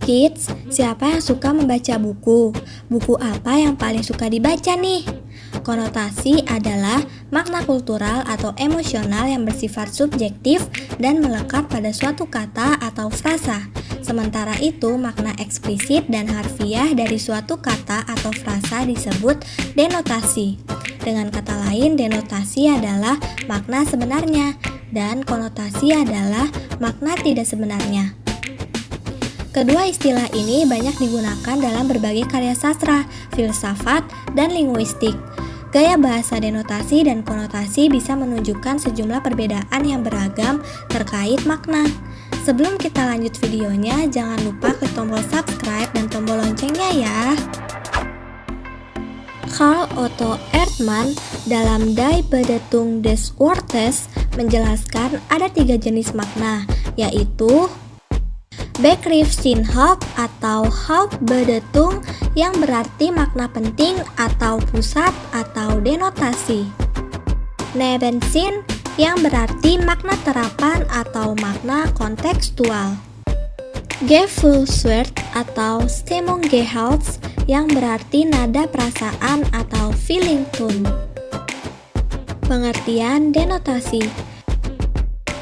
Kids, siapa yang suka membaca buku? Buku apa yang paling suka dibaca nih? Konotasi adalah makna kultural atau emosional yang bersifat subjektif dan melekat pada suatu kata atau frasa. Sementara itu, makna eksplisit dan harfiah dari suatu kata atau frasa disebut denotasi. Dengan kata lain, denotasi adalah makna sebenarnya dan konotasi adalah makna tidak sebenarnya. Kedua istilah ini banyak digunakan dalam berbagai karya sastra, filsafat, dan linguistik. Gaya bahasa denotasi dan konotasi bisa menunjukkan sejumlah perbedaan yang beragam terkait makna. Sebelum kita lanjut videonya, jangan lupa klik tombol subscribe dan tombol loncengnya ya. Karl Otto Erdmann dalam Die Bedeutung des Wortes menjelaskan ada 3 jenis makna, yaitu Begriffsinhalt atau Hauptbedeutung yang berarti makna penting atau pusat atau denotasi. Nebensinn yang berarti makna terapan atau makna kontekstual. Gefühlswert atau Stimmungsgehalt yang berarti nada perasaan atau feeling tone. Pengertian denotasi.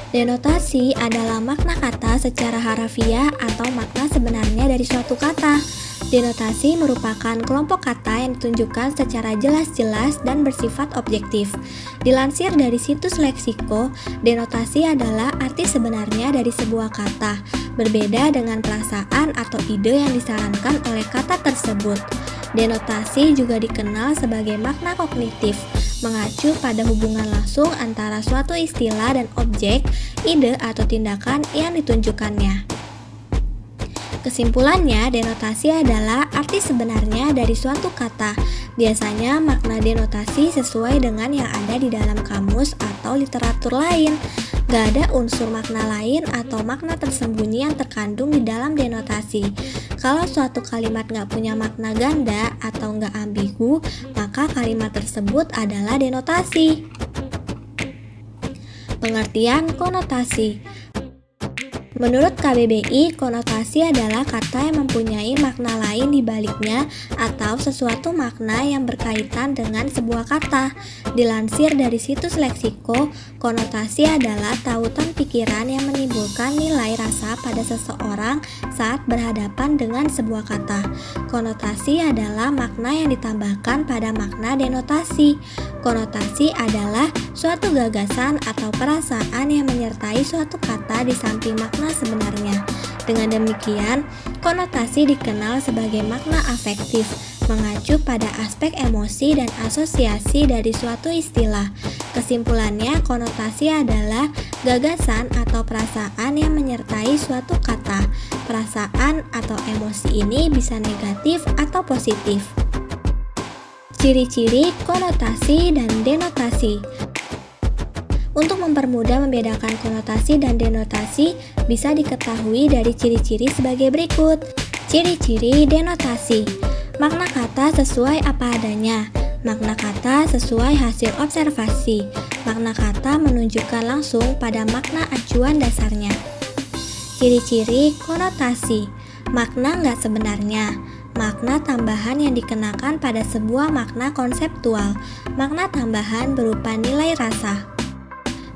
Denotasi adalah makna kata secara harafiah atau makna sebenarnya dari suatu kata. Denotasi merupakan kelompok kata yang ditunjukkan secara jelas-jelas dan bersifat objektif. Dilansir dari situs Leksiko, denotasi adalah arti sebenarnya dari sebuah kata, berbeda dengan perasaan atau ide yang disarankan oleh kata tersebut. Denotasi juga dikenal sebagai makna kognitif, mengacu pada hubungan langsung antara suatu istilah dan objek, ide atau tindakan yang ditunjukkannya. Kesimpulannya, denotasi adalah arti sebenarnya dari suatu kata. Biasanya makna denotasi sesuai dengan yang ada di dalam kamus atau literatur lain. Gak ada unsur makna lain atau makna tersembunyi yang terkandung di dalam denotasi. Kalau suatu kalimat gak punya makna ganda atau gak ambigu, maka kalimat tersebut adalah denotasi. Pengertian konotasi. Menurut KBBI, konotasi adalah kata yang mempunyai makna lain di baliknya atau sesuatu makna yang berkaitan dengan sebuah kata. Dilansir dari situs Leksiko, konotasi adalah tautan pikiran yang menimbulkan nilai rasa pada seseorang saat berhadapan dengan sebuah kata. Konotasi adalah makna yang ditambahkan pada makna denotasi. Konotasi adalah suatu gagasan atau perasaan yang menyertai suatu kata di samping makna sebenarnya. Dengan demikian, konotasi dikenal sebagai makna afektif, mengacu pada aspek emosi dan asosiasi dari suatu istilah. Kesimpulannya, konotasi adalah gagasan atau perasaan yang menyertai suatu kata. Perasaan atau emosi ini bisa negatif atau positif. Ciri-ciri konotasi dan denotasi. Untuk mempermudah membedakan konotasi dan denotasi, bisa diketahui dari ciri-ciri sebagai berikut. Ciri-ciri denotasi. Makna kata sesuai apa adanya. Makna kata sesuai hasil observasi. Makna kata menunjukkan langsung pada makna acuan dasarnya. Ciri-ciri konotasi. Makna nggak sebenarnya. Makna tambahan yang dikenakan pada sebuah makna konseptual. Makna tambahan berupa nilai rasa.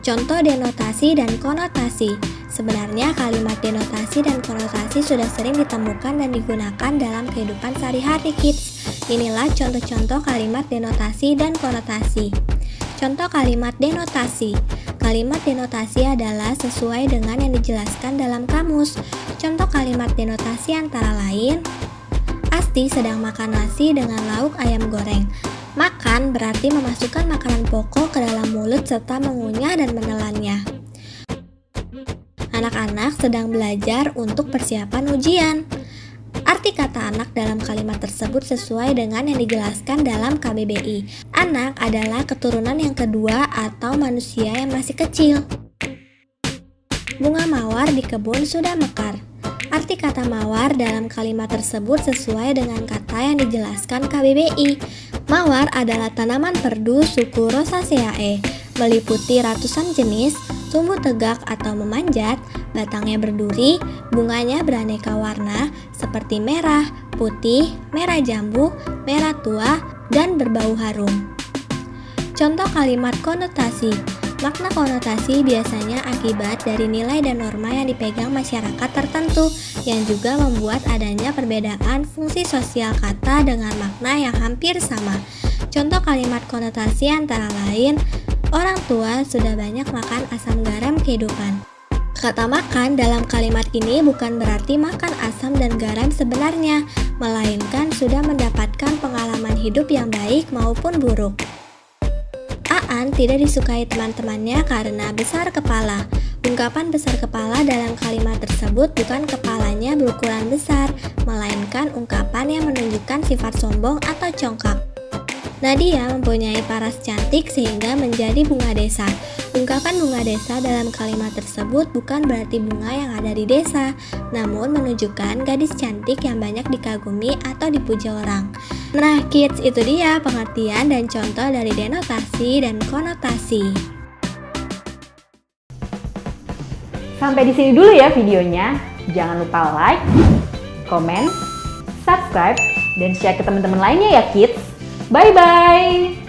Contoh denotasi dan konotasi. Sebenarnya kalimat denotasi dan konotasi sudah sering ditemukan dan digunakan dalam kehidupan sehari-hari, kids. Inilah contoh-contoh kalimat denotasi dan konotasi. Contoh kalimat denotasi. Kalimat denotasi adalah sesuai dengan yang dijelaskan dalam kamus. Contoh kalimat denotasi antara lain: Asti sedang makan nasi dengan lauk ayam goreng. Makan berarti memasukkan makanan pokok ke dalam mulut serta mengunyah dan menelannya. Anak-anak sedang belajar untuk persiapan ujian. Arti kata anak dalam kalimat tersebut sesuai dengan yang dijelaskan dalam KBBI. Anak adalah keturunan yang kedua atau manusia yang masih kecil. Bunga mawar di kebun sudah mekar. Arti kata mawar dalam kalimat tersebut sesuai dengan kata yang dijelaskan KBBI. Mawar adalah tanaman perdu suku Rosaceae, meliputi ratusan jenis, tumbuh tegak atau memanjat, batangnya berduri, bunganya beraneka warna, seperti merah, putih, merah jambu, merah tua, dan berbau harum. Contoh kalimat konotasi. Makna konotasi biasanya akibat dari nilai dan norma yang dipegang masyarakat tertentu, yang juga membuat adanya perbedaan fungsi sosial kata dengan makna yang hampir sama. Contoh kalimat konotasi antara lain, orang tua sudah banyak makan asam garam kehidupan. Kata makan dalam kalimat ini bukan berarti makan asam dan garam sebenarnya, melainkan sudah mendapatkan pengalaman hidup yang baik maupun buruk. Aan tidak disukai teman-temannya karena besar kepala. Ungkapan besar kepala dalam kalimat tersebut bukan kepalanya berukuran besar, melainkan ungkapan yang menunjukkan sifat sombong atau congkak. Nadia mempunyai paras cantik sehingga menjadi bunga desa. Ungkapan bunga desa dalam kalimat tersebut bukan berarti bunga yang ada di desa, namun menunjukkan gadis cantik yang banyak dikagumi atau dipuji orang. Nah, kids, itu dia pengertian dan contoh dari denotasi dan konotasi. Sampai di sini dulu ya videonya. Jangan lupa like, komen, subscribe, dan share ke teman-teman lainnya ya kids. Bye-bye!